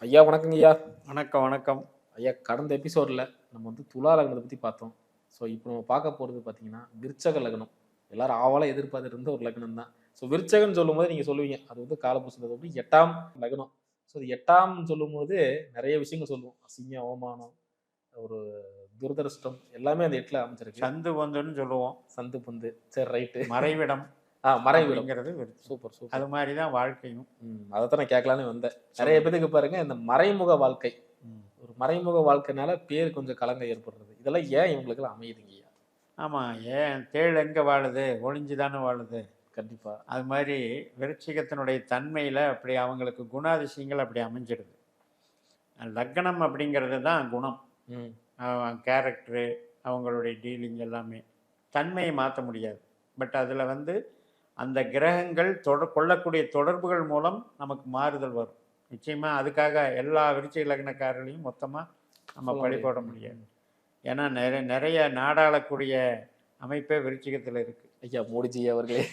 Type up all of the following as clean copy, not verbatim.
ஐயா வணக்கங்க ஐயா. வணக்கம் வணக்கம். ஐயா கடந்த எபிசோட்ல நம்ம வந்து துலா லக்னத்தை பத்தி பார்த்தோம். ஸோ இப்போ நம்ம பார்க்க போறது பார்த்தீங்கன்னா, விருச்சக லக்னம். எல்லாரும் ஆவலா எதிர்பார்த்துட்டு இருந்த ஒரு லக்னம் தான். ஸோ விருச்சகம்னு சொல்லும்போது நீங்க சொல்லுவீங்க, அது வந்து காலபுருஷன் வந்து 8ஆம் லக்னம். ஸோ இது 8ஆம் சொல்லும்போது நெறைய விஷயங்கள் சொல்லுவோம். அசிங்கம், அவமானம், ஒரு துரதிர்ஷ்டம் எல்லாமே அந்த 8ல அமைஞ்சிருக்கு. சந்து பொந்துன்னு சொல்லுவோம். சந்து பொந்து. சரி ரைட்டு. மறைவிடம் மறைவிடம். அப்படிங்கிறது சூப்பர், சூப்பர். அது மாதிரி தான் வாழ்க்கையும். அதத்தான் நான் கேட்கலான்னு வந்தேன். நெறைய பேத்துக்கு பாருங்க இந்த மறைமுக வாழ்க்கை. ஒரு மறைமுக வாழ்க்கைனால பேர் கொஞ்சம் கலங்க ஏற்படுறது. இதெல்லாம் ஏன் இவங்களுக்கெல்லாம் அமையுதுங்கய்யா? ஆமாம், ஏன் தேள் எங்கே வாழுது? ஒளிஞ்சு தானே வாழுது. கண்டிப்பா. அது மாதிரி விருச்சிகத்தினுடைய தன்மையில் அப்படி அவங்களுக்கு குணாதிசயங்கள் அப்படி அமைஞ்சிடுது. லக்னம் அப்படிங்கிறது தான் குணம். கேரக்டரு, அவங்களுடைய டீலிங் எல்லாமே தன்மையை மாற்ற முடியாது. பட் அதில் வந்து அந்த கிரகங்கள் கொள்ளக்கூடிய தொடர்புகள் மூலம் நமக்கு மாறுதல் வரும். நிச்சயமாக அதுக்காக எல்லா விருச்சிக லக்னக்காரர்களையும் மொத்தமாக நம்ம பழி போட முடியாது. ஏன்னா நிறைய நாடாளக்கூடிய அமைப்பே விருச்சிகத்தில் இருக்குது. ஐயா மோடிஜி அவர்களே.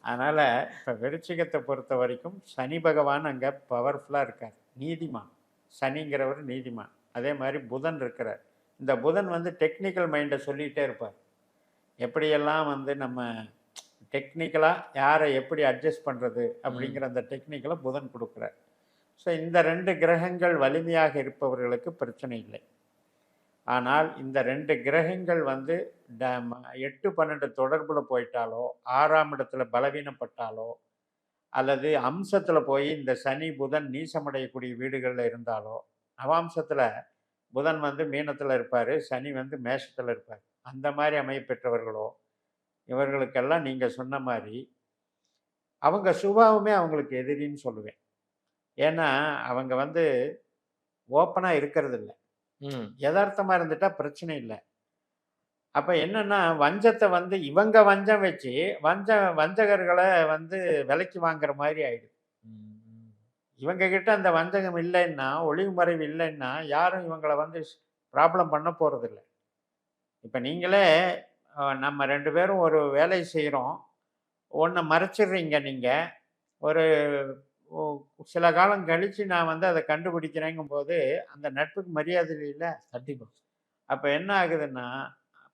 அதனால் இப்போ விருச்சிகத்தை பொறுத்த வரைக்கும் சனி பகவான் அங்கே பவர்ஃபுல்லாக இருக்கார். நீதிமான். சனிங்கிறவர் நீதிமான். அதே மாதிரி புதன் இருக்கிறார். இந்த புதன் வந்து டெக்னிக்கல் மைண்டை சொல்லிகிட்டே இருப்பார். எப்படியெல்லாம் வந்து நம்ம டெக்னிக்கலாக யாரை எப்படி அட்ஜஸ்ட் பண்ணுறது அப்படிங்கிற அந்த டெக்னிக்கலை புதன் கொடுக்குறார். ஸோ இந்த 2 கிரகங்கள் வலிமையாக இருப்பவர்களுக்கு பிரச்சனை இல்லை. ஆனால் இந்த 2 கிரகங்கள் வந்து 8-12 தொடர்பில் போயிட்டாலோ, 6ஆம் இடத்துல பலவீனப்பட்டாலோ, அல்லது அம்சத்தில் போய் இந்த சனி புதன் நீசமடையக்கூடிய வீடுகளில் இருந்தாலோ, நவாம்சத்தில் புதன் வந்து மீனத்தில் இருப்பார், சனி வந்து மேஷத்தில் இருப்பார். அந்த மாதிரி அமைப்பெற்றவர்களோ இவர்களுக்கெல்லாம் நீங்கள் சொன்ன மாதிரி அவங்க சுபாவமே அவங்களுக்கு எதிரின்னு சொல்லுவேன். ஏன்னா அவங்க வந்து ஓப்பனாக இருக்கிறது இல்லை. யதார்த்தமாக இருந்துட்டா பிரச்சனை இல்லை. அப்போ என்னன்னா வஞ்சத்தை வந்து இவங்க வஞ்சம் வச்சு வஞ்சகர்களை வந்து விலைக்கு வாங்குற மாதிரி ஆயிடுது. இவங்க கிட்ட அந்த வஞ்சகம் இல்லைன்னா, ஒளிவு மறைவு இல்லைன்னா யாரும் இவங்களை வந்து ப்ராப்ளம் பண்ண போகிறதில்ல. இப்போ நீங்களே நம்ம 2 பேரும் ஒரு வேலை செய்கிறோம். ஒன்றை மறைச்சிடுறீங்க நீங்கள். ஒரு சில காலம் கழித்து நான் வந்து அதை கண்டுபிடிக்கிறேங்கும் போது அந்த நட்புக்கு மரியாதை இல்லை. கண்டிப்பாக. அப்போ என்ன ஆகுதுன்னா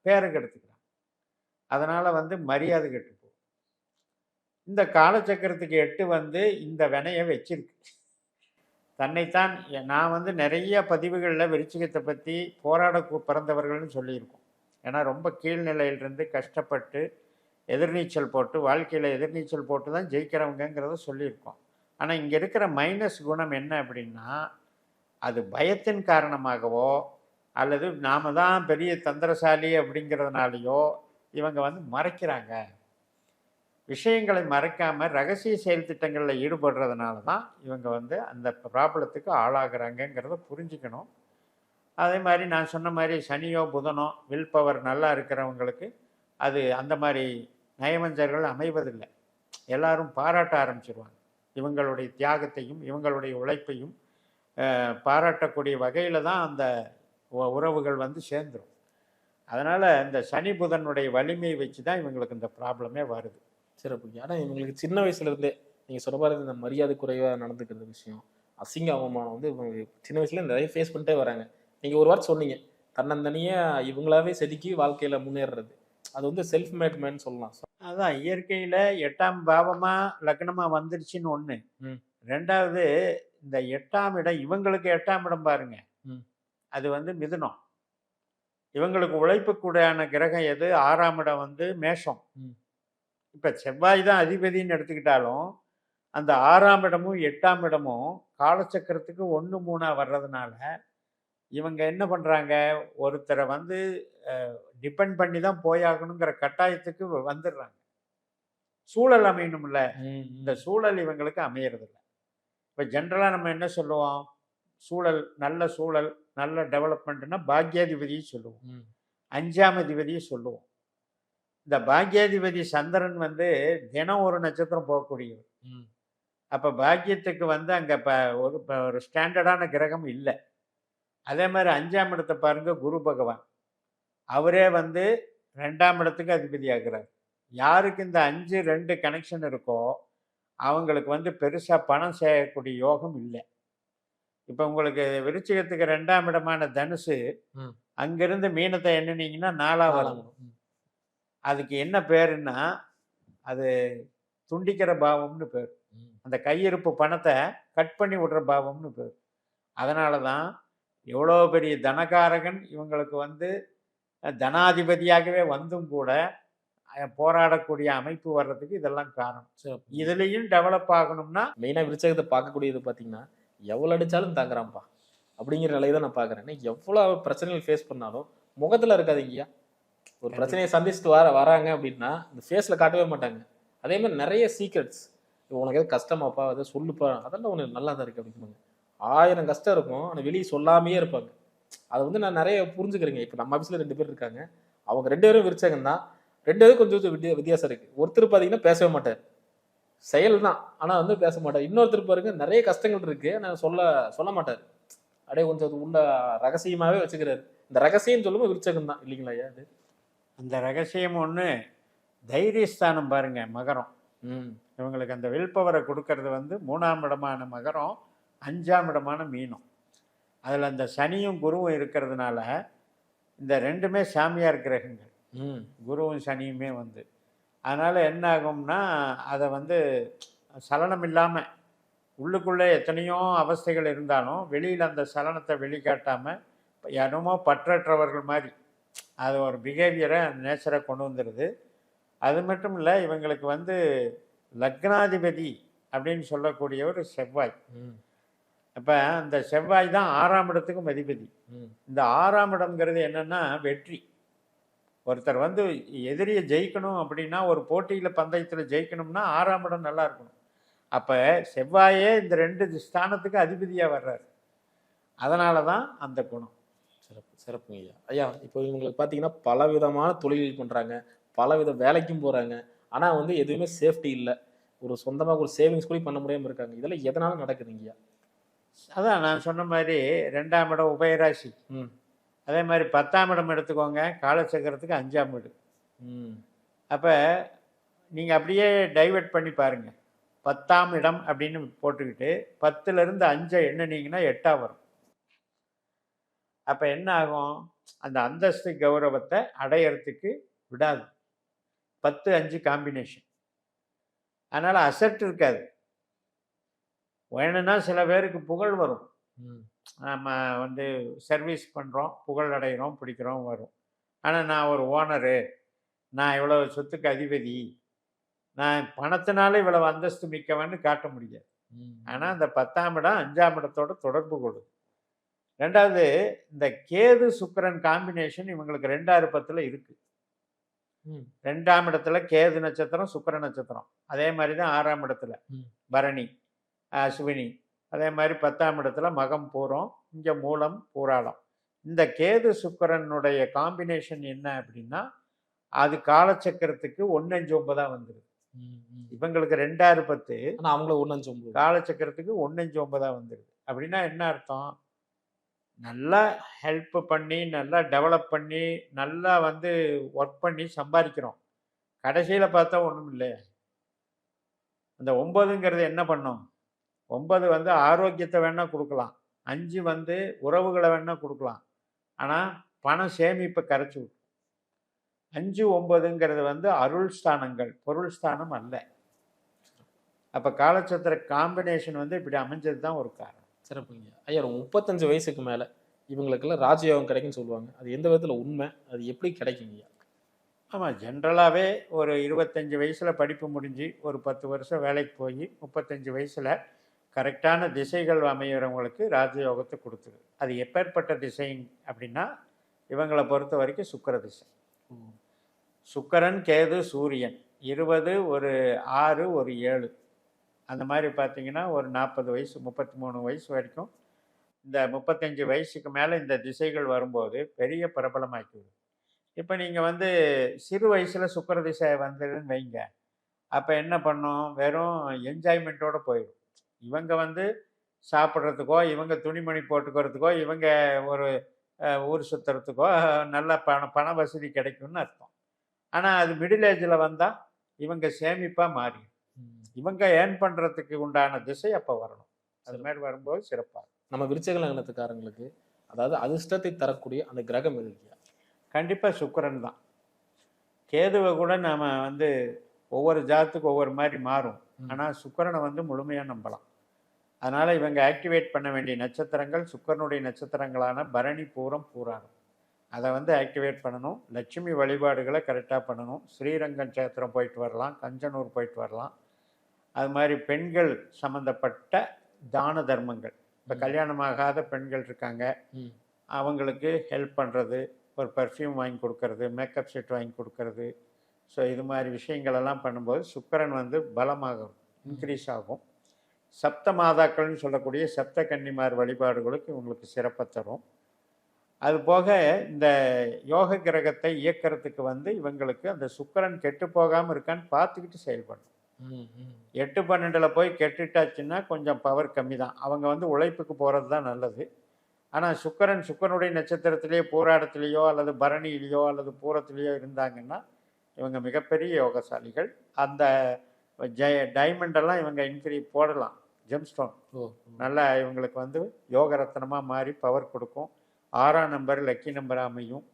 பேரை கெடுத்துக்கிறான். அதனால் வந்து மரியாதை கெட்டு போகும். இந்த காலச்சக்கரத்துக்கு 8 வந்து இந்த வினையை வச்சிருக்கு. தன்னைத்தான் நான் வந்து நிறைய பதிவுகளில் விருச்சிகத்தை பற்றி போராட பிறந்தவர்கள்னு சொல்லியிருக்கோம். ஏன்னா ரொம்ப கீழ்நிலையிலிருந்து கஷ்டப்பட்டு எதிர்நீச்சல் போட்டு வாழ்க்கையில் எதிர்நீச்சல் போட்டு தான் ஜெயிக்கிறவங்கிறத சொல்லியிருக்கோம். ஆனால் இங்கே இருக்கிற மைனஸ் குணம் என்ன அப்படின்னா, அது பயத்தின் காரணமாகவோ அல்லது நாம் தான் பெரிய தந்திரசாலி அப்படிங்கிறதுனாலையோ இவங்க வந்து மறைக்கிறாங்க. விஷயங்களை மறைக்காமல் ரகசிய செயல் திட்டங்களில் ஈடுபடுறதுனால தான் இவங்க வந்து அந்த ப்ராப்ளத்துக்கு ஆளாகிறாங்கங்கிறத புரிஞ்சுக்கணும். அதே மாதிரி நான் சொன்ன மாதிரி சனியோ புதனோ வில் பவர் நல்லா இருக்கிறவங்களுக்கு அது அந்த மாதிரி நயவஞ்சர்கள் அமைவதில்லை. எல்லாரும் பாராட்ட ஆரம்பிச்சிருவாங்க. இவங்களுடைய தியாகத்தையும் இவங்களுடைய உழைப்பையும் பாராட்டக்கூடிய வகையில் தான் அந்த உறவுகள் வந்து சேர்ந்துடும். அதனால் இந்த சனி புதனுடைய வலிமையை வச்சு தான் இவங்களுக்கு இந்த ப்ராப்ளமே வருது. சிறப்பு. ஆனால் இவங்களுக்கு சின்ன வயசுலேருந்தே நீங்கள் சொல்ல மாதிரி இந்த மரியாதை குறைவாக நடந்துக்கிறது விஷயம், அசிங்க அவமானம் வந்து இவங்க சின்ன வயசுல நிறைய ஃபேஸ் பண்ணிட்டே வராங்க. நீங்கள் ஒரு வாரம் சொன்னீங்க, தன்னந்தனியாக இவங்களாவே செதுக்கி வாழ்க்கையில் முன்னேறுறது. அது வந்து செல்ஃப் மேட் மேன் சொல்லலாம். அதான் இயற்கையில் 8ஆம் பாவமாக லக்னமாக வந்துருச்சுன்னு ஒன்று. 2வது இந்த 8ஆம் இடம் இவங்களுக்கு 8ஆம் இடம் பாருங்க, அது வந்து மிதுனம். இவங்களுக்கு உழைப்புக்கூடான கிரகம் எது? 6ஆம் இடம் வந்து மேஷம். இப்போ செவ்வாய் தான் அதிபதினு எடுத்துக்கிட்டாலும் அந்த 6ஆம் இடமும் 8ஆம் இடமும் காலச்சக்கரத்துக்கு 1-3 வர்றதுனால இவங்க என்ன பண்ணுறாங்க, ஒருத்தரை வந்து டிபெண்ட் பண்ணி தான் போயாகணுங்கிற கட்டாயத்துக்கு வந்துடுறாங்க. சூழல் அமையணும்ல, இந்த சூழல் இவங்களுக்கு அமையறதில்ல. இப்போ ஜென்ரலாக நம்ம என்ன சொல்லுவோம், சூழல் நல்ல டெவலப்மெண்ட்னா பாக்யாதிபதியை சொல்லுவோம், 5ஆம் அதிபதியை சொல்லுவோம். இந்த பாக்யாதிபதி சந்திரன் வந்து தினம் ஒரு நட்சத்திரம் போகக்கூடியவர். அப்போ பாக்கியத்துக்கு வந்து அங்கே ஒரு ஸ்டாண்டர்டான கிரகம் இல்லை. அதே மாதிரி 5ஆம் இடத்தை பாருங்க, குரு பகவான் அவரே வந்து 2ஆம் இடத்துக்கு அதிபதி ஆகிறார். யாருக்கு இந்த 5-2 கனெக்ஷன் இருக்கோ அவங்களுக்கு வந்து பெருசாக பணம் செய்யக்கூடிய யோகம் இல்லை. இப்போ உங்களுக்கு விருச்சிகத்துக்கு 2ஆம் இடமான தனுசு ம். அங்கிருந்து மீனத்தை எண்ணினீங்கன்னா 4ஆ வரும். 4ஆம் இடம். அதுக்கு என்ன பேருன்னா, அது துண்டிக்கிற பாவம்னு பேர். ம். அந்த கையிருப்பு பணத்தை கட் பண்ணி விடுற பாவம்னு பேர். அதனால தான் எவ்வளோ பெரிய தனகாரகன் இவங்களுக்கு வந்து தனாதிபதியாகவே வந்தும் கூட போராடக்கூடிய அமைப்பு வர்றதுக்கு இதெல்லாம் காரணம். சிறப்பு. இதுலயும் டெவலப் ஆகணும்னா மெயினா விருச்சகத்தை பார்க்கக்கூடியது பார்த்தீங்கன்னா, எவ்வளோ அடிச்சாலும் தாங்குறான்ப்பா. அப்படிங்கிற நிலையை தான் நான் பார்க்குறேன். ஏன்னா எவ்வளோ பிரச்சனைகள் ஃபேஸ் பண்ணாலும் முகத்துல இருக்காதுங்கய்யா. ஒரு பிரச்சனையை சந்திச்சுட்டு வராங்க அப்படின்னா, இந்த ஃபேஸ்ல காட்டவே மாட்டாங்க. அதே மாதிரி நெறைய சீக்ரெட்ஸ். உனக்கு எதுவும் கஷ்டமாப்பா? எதாவது சொல்லுப்பா. அதெல்லாம் உனக்கு நல்லா தான் இருக்கு அப்படிம்பாங்க. 1000 கஷ்டம் இருக்கும். ஆனா வெளிய சொல்லாமயே இருப்பாங்க. அத வந்து நான் நெறைய புரிஞ்சுக்கிறேங்க. இப்ப நம்ம ஆஃபீஸ்ல 2 பேர் இருக்காங்க. அவங்க 2 பேரும் விருச்சகம் தான். 2 பேரும் கொஞ்சம் கொஞ்சம் வித்தியாசம் இருக்கு. ஒருத்தர் பார்த்தீங்கன்னா பேசவே மாட்டாரு. செயல் தான். ஆனா வந்து பேச மாட்டாரு. இன்னொருத்தர் பாருங்க நெறைய கஷ்டங்கள் இருக்கு. ஆனா சொல்ல மாட்டாரு. அப்படியே கொஞ்சம் அது உள்ள ரகசியமாவே வச்சுக்கிறாரு. இந்த ரகசியம் சொல்லும்போது விருச்சகம் தான் இல்லைங்களா ஐயா அது? அந்த ரகசியம் ஒண்ணு தைரியஸ்தானம் பாருங்க மகரம். ம். இவங்களுக்கு அந்த வில் பவரை கொடுக்கறது வந்து 3ஆம் இடமான மகரம், 5ஆம் இடமான மீனம். அதில் அந்த சனியும் குருவும் இருக்கிறதுனால இந்த 2மே சாமியார் கிரகங்கள். ம். குருவும் சனியுமே வந்து. அதனால் என்ன ஆகும்னா அதை வந்து சலனம் இல்லாமல் உள்ளுக்குள்ளே எத்தனையோ அவஸ்தைகள் இருந்தாலும் வெளியில் அந்த சலனத்தை வெளிக்காட்டாமல் என்னமோ பற்றற்றவர்கள் மாதிரி அது ஒரு பிஹேவியரை நேச்சரை கொண்டு வந்துடுது. அது மட்டும் இல்லை இவங்களுக்கு வந்து லக்னாதிபதி அப்படின்னு சொல்லக்கூடியவர் செவ்வாய். ம். அப்போ அந்த செவ்வாய் தான் 6ஆம் இடத்துக்கும் அதிபதி. ம். இந்த 6ஆம் இடம்ங்கிறது என்னென்னா வெற்றி. ஒருத்தர் வந்து எதிரியை ஜெயிக்கணும் அப்படின்னா ஒரு போட்டியில் பந்தயத்தில் ஜெயிக்கணும்னா 6ஆம் இடம் நல்லா இருக்கணும். அப்போ செவ்வாயே இந்த 2 ஸ்தானத்துக்கு அதிபதியாக வர்றாரு. அதனால தான் அந்த குணம். சிறப்பு, சிறப்புங்க ஐயா. ஐயா இப்போ இவங்களுக்கு பார்த்தீங்கன்னா, பலவிதமான தொழில்கள் பண்றாங்க. பலவித வேலைக்கும் போறாங்க. ஆனா வந்து எதுவுமே சேஃப்டி இல்ல. ஒரு சொந்தமா ஒரு சேவிங்ஸ் கூட பண்ண முடியாம இருக்காங்க. இதெல்லாம் எதனால நடக்குதுங்கய்யா? அதான் நான் சொன்ன மாதிரி 2ஆம் இடம் உபயராசி. ம். அதே மாதிரி 10ஆம் இடம் எடுத்துக்கோங்க, காலச்சக்கரத்துக்கு 5ஆம் வீடு. ம். அப்போ நீங்கள் அப்படியே டைவர்ட் பண்ணி பாருங்க. 10ஆம் இடம் அப்படின்னு போட்டுக்கிட்டு 10லேருந்து 5 எண்ணுனீங்கன்னா 8ஆ வரும். அப்போ என்ன ஆகும்? அந்த அந்தஸ்து கௌரவத்தை அடையறதுக்கு விடாது. 10, 5 காம்பினேஷன். அதனால் அசட் இருக்காது. வேணும்னா சில பேருக்கு புகழ் வரும். ம். நம்ம வந்து சர்வீஸ் பண்ணுறோம், புகழ் அடைகிறோம், பிடிக்கிறோம் வரும். ஆனால் நான் ஒரு ஓனரு, நான் இவ்வளோ சொத்துக்கு அதிபதி, நான் பணத்தினால இவ்வளவு அந்தஸ்து மிக்கவன்னு காட்ட முடியாது. ம். ஆனால் அந்த 10ஆம் இடம் 5ஆம் இடத்தோட தொடர்பு கொள்ளுது. 2வது இந்த கேது சுக்கிரன் காம்பினேஷன் இவங்களுக்கு 2, 6, 10ல் இருக்குது. ம். 2ஆம் இடத்துல கேது நட்சத்திரம், சுக்கிர நட்சத்திரம். அதே மாதிரி தான் 6ஆம் இடத்துல ம். பரணி, அஸ்வினி. அதே மாதிரி 10ஆம் இடத்துல மகம் பூரம், இங்கே மூலம் பூராடம். இந்த கேது சுக்கிரனுடைய காம்பினேஷன் என்ன அப்படின்னா அது காலச்சக்கரத்துக்கு 159 வந்துடுது. ம். ம். இவங்களுக்கு 2, 6, 10 ஆனா அவங்கள 1 5 9. காலச்சக்கரத்துக்கு 159 வந்துடுது. அப்படின்னா என்ன அர்த்தம்? நல்லா ஹெல்ப் பண்ணி, நல்லா டெவலப் பண்ணி, நல்லா வந்து ஒர்க் பண்ணி சம்பாதிக்கிறோம். கடைசியில பார்த்தா ஒண்ணும் இல்லையே. அந்த 9ங்கிறது என்ன பண்ணும்? 9 வந்து ஆரோக்கியத்தை வேணா குடுக்கலாம். 5 வந்து உறவுகள வேணா குடுக்கலாம். ஆனா, பண சேமிப்ப கரைச்சு விட்டுரும். 5, 9ங்கிறது வந்து அருள் ஸ்தானங்கள், பொருள் ஸ்தானம் அல்ல. அப்ப காலச்சத்திர காம்பினேஷன் வந்து இப்படி அமைஞ்சது தான் ஒரு காரணம். சிறப்புங்க. ஐயா ஒரு 35 வயசுக்கு மேல இவங்களுக்கெல்லாம் ராஜயோகம் கிடைக்கும்னு சொல்லுவாங்க. அது எந்த விதத்துல உண்மை? அது எப்படி கிடைக்குங்கய்யா? ஆமா. ஜென்ரலாவே ஒரு 25 வயசுல படிப்பு முடிஞ்சு, ஒரு 10 வருஷம் வேலைக்கு போயி, 35 வயசுல கரெக்டான திசைகள் அமையறவங்களுக்கு ராஜயோகத்த குடுத்துருது. அது எப்பேர்ப்பட்ட திசை அப்படின்னா, இவங்கள பொறுத்த வரைக்கும் சுக்கிர திசை. ம். சுக்கிரன், கேது, சூரியன் 20, ஒரு 6, ஒரு 7 அந்த மாதிரி பார்த்தீங்கன்னா, ஒரு 40 வயசு, 33 வயசு வரைக்கும் இந்த 35 வயசுக்கு மேல இந்த திசைகள் வரும்போது பெரிய பிரபலமாக்கிவிடும். இப்ப நீங்க வந்து சிறு வயசுல சுக்கிர திசை வந்ததுன்னு வைங்க. அப்ப என்ன பண்ணும்? வெறும் என்ஜாய்மென்ட்டோட போயிடும். இவங்க வந்து சாப்பிடுறதுக்கோ, இவங்க துணிமணி போட்டுக்கிறதுக்கோ, இவங்க ஒரு ஊர் சுத்துறதுக்கோ நல்ல பண வசதி கிடைக்கும்னு அர்த்தம். ஆனா அது மிடில் ஏஜ்ல வந்தா இவங்க சேமிப்பா மாறிடும். ம். இவங்க ஏர்ன் பண்றதுக்கு உண்டான திசை அப்ப வரணும். அது சிறப்பு. மாதிரி வரும்போது சிறப்பா இருக்கும். நம்ம விருச்சக லக்னத்துக்காரங்களுக்கு அதாவது அதிர்ஷ்டத்தை தரக்கூடிய அந்த கிரகம் எது ஐயா? கண்டிப்பாக சுக்கிரன் தான். கேதுவை கூட நாம் வந்து ஒவ்வொரு ஜாதத்துக்கு ஒவ்வொரு மாதிரி மாறும். ஆனால் சுக்கிரனை வந்து முழுமையாக நம்பலாம். அதனால் இவங்க ஆக்டிவேட் பண்ண வேண்டிய நட்சத்திரங்கள் சுக்கிரனுடைய நட்சத்திரங்களான பரணி, பூரம், பூராடம். அதை வந்து ஆக்டிவேட் பண்ணணும். லட்சுமி வழிபாடுகளை கரெக்டாக பண்ணணும். ஸ்ரீரங்கம் சேத்திரம் போயிட்டு வரலாம், கஞ்சனூர் போயிட்டு வரலாம். அது மாதிரி பெண்கள் சம்மந்தப்பட்ட தான தர்மங்கள், இப்போ கல்யாணமாகாத பெண்கள் இருக்காங்க, ம். அவங்களுக்கு ஹெல்ப் பண்ணுறது, ஒரு பர்ஃப்யூம் வாங்கி கொடுக்கறது, மேக்கப் செட் வாங்கி கொடுக்கறது. ஸோ இது மாதிரி விஷயங்களெல்லாம் பண்ணும்போது சுக்கிரன் வந்து பலமாகும், இன்க்ரீஸ் ஆகும். சப்த மாதாக்கள்னு சொல்லக்கூடிய சப்த கன்னிமார் வழிபாடுகளுக்கு இவங்களுக்கு சிறப்பை தரும். அது போக இந்த யோக கிரகத்தை இயக்கிறதுக்கு வந்து இவங்களுக்கு அந்த சுக்கிரன் கெட்டு போகாமல் இருக்கான்னு பார்த்துக்கிட்டு செயல்படணும். 8-12 போய் கெட்டுட்டாச்சுன்னா கொஞ்சம் பவர் கம்மி தான். அவங்க வந்து உழைப்புக்கு போகிறது தான் நல்லது. ஆனால் சுக்கிரனுடைய நட்சத்திரத்திலேயோ பூராடத்திலேயோ அல்லது பரணியிலேயோ அல்லது பூரத்திலேயோ இருந்தாங்கன்னா இவங்க மிகப்பெரிய யோகசாலிகள். அந்த டைமண்டெல்லாம் இவங்க போடலாம். ஜெம்ஸ்டோன் நல்லா இவங்களுக்கு வந்து யோக ரத்னமாக மாறி பவர் கொடுக்கும். 6ஆம் நம்பர் லக்கி நம்பர் அமையும்.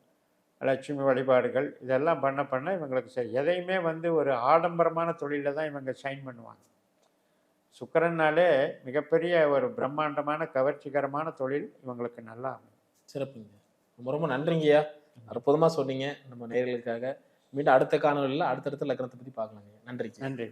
லட்சுமி வழிபாடுகள் இதெல்லாம் பண்ண இவங்களுக்கு சரி. எதையுமே வந்து ஒரு ஆடம்பரமான தொழிலில் தான் இவங்க ஷைன் பண்ணுவாங்க. சுக்கிரன்னாலே மிகப்பெரிய ஒரு பிரம்மாண்டமான கவர்ச்சிகரமான தொழில் இவங்களுக்கு நல்லா அமையும். சிறப்புங்க. ரொம்ப ரொம்ப நன்றிங்கய்யா. அற்புதமாக சொன்னீங்க நம்ம நேயர்களுக்காக. மீண்டும் அடுத்த காணொலியில் அடுத்தடுத்த லக்னத்தை பற்றி பார்க்கலாங்க. நன்றிங்க. நன்றி.